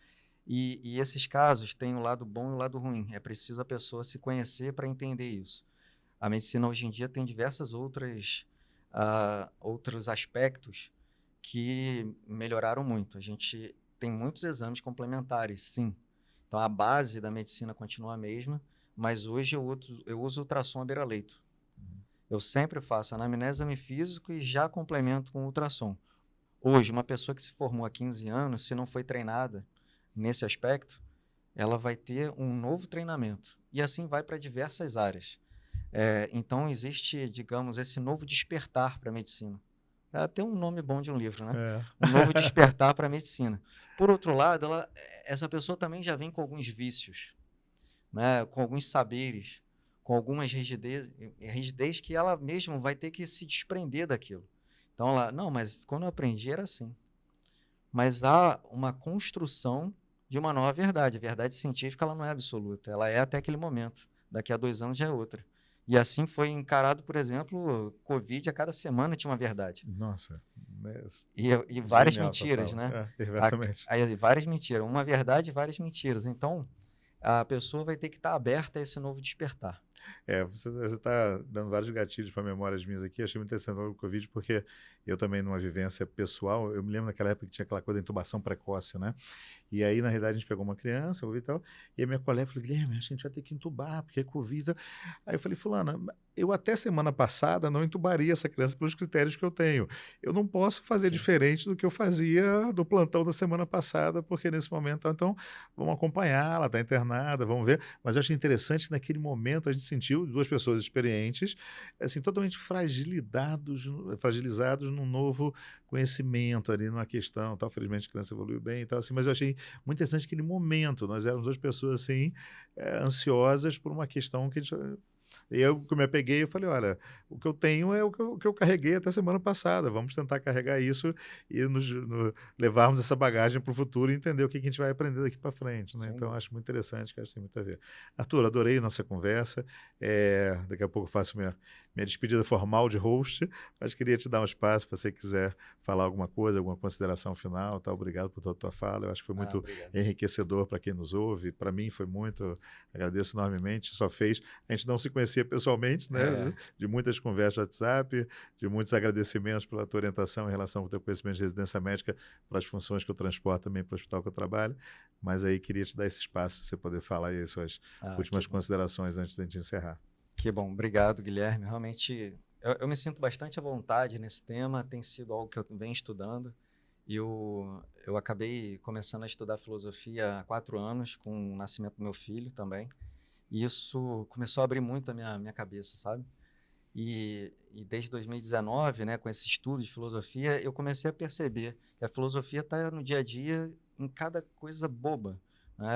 E esses casos têm o lado bom e o lado ruim. É preciso a pessoa se conhecer para entender isso. A medicina hoje em dia tem diversas outros aspectos que melhoraram muito. A gente tem muitos exames complementares, sim. Então, a base da medicina continua a mesma, mas hoje eu uso ultrassom à beira-leito. Eu sempre faço anamnese, exame físico e já complemento com ultrassom. Hoje, uma pessoa que se formou há 15 anos, se não foi treinada nesse aspecto, ela vai ter um novo treinamento. E assim vai para diversas áreas. Então, existe, digamos, esse novo despertar para a medicina. É até um nome bom de um livro, né? É. Um novo despertar para a medicina. Por outro lado, essa pessoa também já vem com alguns vícios, né? Com alguns saberes, com algumas rigidez que ela mesma vai ter que se desprender daquilo. Então, não, mas quando eu aprendi era assim. Mas há uma construção de uma nova verdade. A verdade científica ela não é absoluta, ela é até aquele momento. Daqui a 2 anos já é outra. E assim foi encarado, por exemplo, Covid, a cada semana tinha uma verdade. Nossa, é E várias genial a tua mentiras, fala. né? Exatamente. Várias mentiras. Uma verdade e várias mentiras. Então, a pessoa vai ter que estar aberta a esse novo despertar. Você está dando vários gatilhos para memórias minhas aqui. Achei muito interessante o Covid, porque eu também, numa vivência pessoal, eu me lembro naquela época que tinha aquela coisa da intubação precoce, né? E aí, na realidade, a gente pegou uma criança, e tal, e a minha colega falou, Guilherme, a gente vai ter que intubar, porque é Covid. Aí eu falei, fulana, eu até semana passada não intubaria essa criança pelos critérios que eu tenho. Eu não posso fazer Sim. diferente do que eu fazia do plantão da semana passada, porque nesse momento, então, vamos acompanhar, ela está internada, vamos ver. Mas eu achei interessante, naquele momento, a gente sentiu duas pessoas experientes, assim, totalmente fragilizados num novo conhecimento ali, numa questão, tal. Felizmente a criança evoluiu bem e tal, assim, mas eu achei muito interessante aquele momento. Nós éramos duas pessoas, assim, ansiosas por uma questão que a gente... E eu, que me apeguei, eu falei, olha, o que eu tenho é o que eu carreguei até semana passada, vamos tentar carregar isso e levarmos essa bagagem para o futuro e entender o que a gente vai aprender daqui para frente, né? Sem Então, dúvida. acho muito interessante, que acho que tem muito a ver. Arthur, adorei a nossa conversa, daqui a pouco eu faço minha despedida formal de host, mas queria te dar um espaço, se você quiser falar alguma coisa, alguma consideração final, tá? Obrigado por toda a tua fala, eu acho que foi muito Obrigado. enriquecedor para quem nos ouve, para mim foi muito, agradeço enormemente, só fez, a gente não se conhecia pessoalmente, né? De muitas conversas no WhatsApp, de muitos agradecimentos pela tua orientação em relação ao teu conhecimento de residência médica, para as funções que eu transporto também para o hospital que eu trabalho, mas aí queria te dar esse espaço, para você poder falar aí as suas últimas considerações antes de a gente encerrar. Que bom, obrigado, Guilherme. Realmente, eu me sinto bastante à vontade nesse tema, tem sido algo que eu venho estudando. Eu acabei começando a estudar filosofia há 4 anos, com o nascimento do meu filho também. E isso começou a abrir muito a minha cabeça, sabe? E desde 2019, né, com esse estudo de filosofia, eu comecei a perceber que a filosofia está no dia a dia em cada coisa boba, né?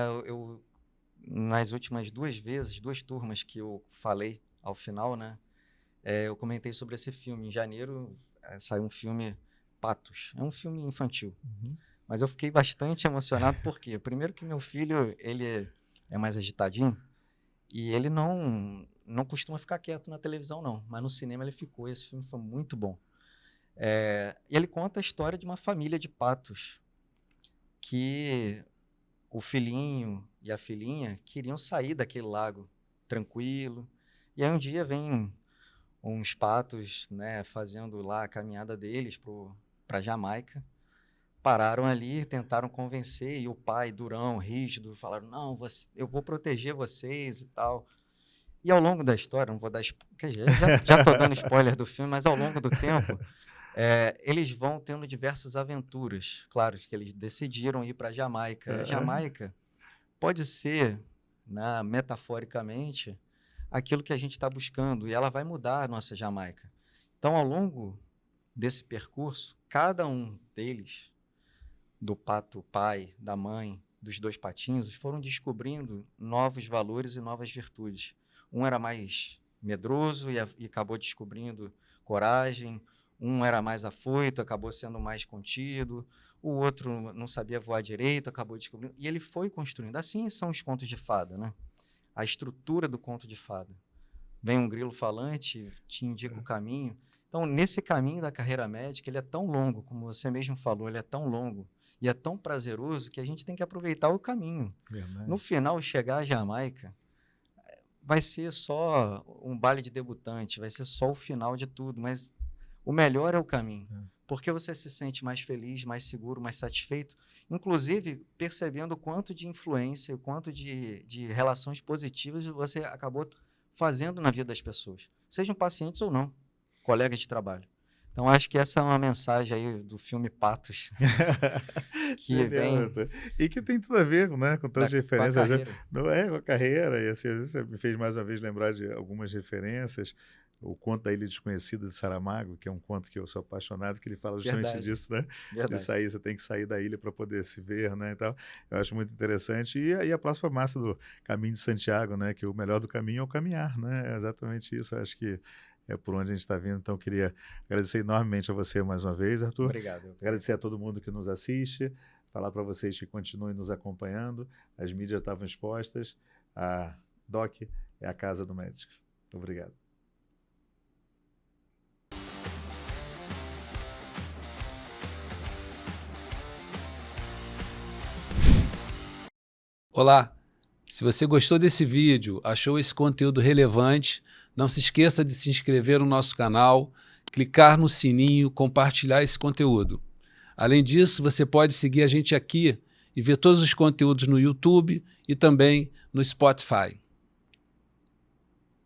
Nas últimas 2 turmas que eu falei ao final, né, eu comentei sobre esse filme. Em janeiro saiu um filme Patos. É um filme infantil. Mas eu fiquei bastante emocionado porque, primeiro que meu filho, ele é mais agitadinho e ele não costuma ficar quieto na televisão, não. Mas no cinema ele ficou. Esse filme foi muito bom. E ele conta a história de uma família de patos que o filhinho e a filhinha queriam sair daquele lago tranquilo. E aí um dia vem uns patos, né, fazendo lá a caminhada deles para Jamaica. Pararam ali, tentaram convencer, e o pai, durão, rígido, falaram, não, eu vou proteger vocês e tal. E ao longo da história, não vou dar spoiler, já estou dando spoiler do filme, mas ao longo do tempo, eles vão tendo diversas aventuras. Claro que eles decidiram ir para Jamaica. Jamaica pode ser, né, metaforicamente, aquilo que a gente está buscando, e ela vai mudar a nossa Jamaica. Então, ao longo desse percurso, cada um deles, do pato pai, da mãe, dos 2 patinhos, foram descobrindo novos valores e novas virtudes. Um era mais medroso e acabou descobrindo coragem, um era mais afoito, acabou sendo mais contido, o outro não sabia voar direito, acabou descobrindo. E ele foi construindo. Assim são os contos de fada, né? A estrutura do conto de fada. Vem um grilo falante, te indica o caminho. Então, nesse caminho da carreira médica, ele é tão longo, como você mesmo falou, ele é tão longo. E é tão prazeroso que a gente tem que aproveitar o caminho. Verdade. No final, chegar à Jamaica vai ser só um baile de debutante, vai ser só o final de tudo, mas o melhor é o caminho, porque você se sente mais feliz, mais seguro, mais satisfeito, inclusive percebendo o quanto de influência, o quanto de relações positivas você acabou fazendo na vida das pessoas, sejam pacientes ou não, colegas de trabalho. Então, acho que essa é uma mensagem aí do filme Patos, que vem... E que tem tudo a ver, né, com tantas referências. Com a carreira. Não é, com a carreira. E assim, você me fez mais uma vez lembrar de algumas referências. O conto da Ilha Desconhecida de Saramago, que é um conto que eu sou apaixonado, que ele fala justamente disso, né? De sair, você tem que sair da ilha para poder se ver, né? Então, eu acho muito interessante. E a próxima massa do Caminho de Santiago, né? Que o melhor do caminho é o caminhar, né? É exatamente isso. Eu acho que é por onde a gente está vindo. Então, eu queria agradecer enormemente a você mais uma vez, Arthur. Obrigado. Agradecer a todo mundo que nos assiste, falar para vocês que continuem nos acompanhando. As mídias estavam expostas. A DOC é a casa do médico. Obrigado. Olá, se você gostou desse vídeo, achou esse conteúdo relevante, não se esqueça de se inscrever no nosso canal, clicar no sininho, compartilhar esse conteúdo. Além disso, você pode seguir a gente aqui e ver todos os conteúdos no YouTube e também no Spotify.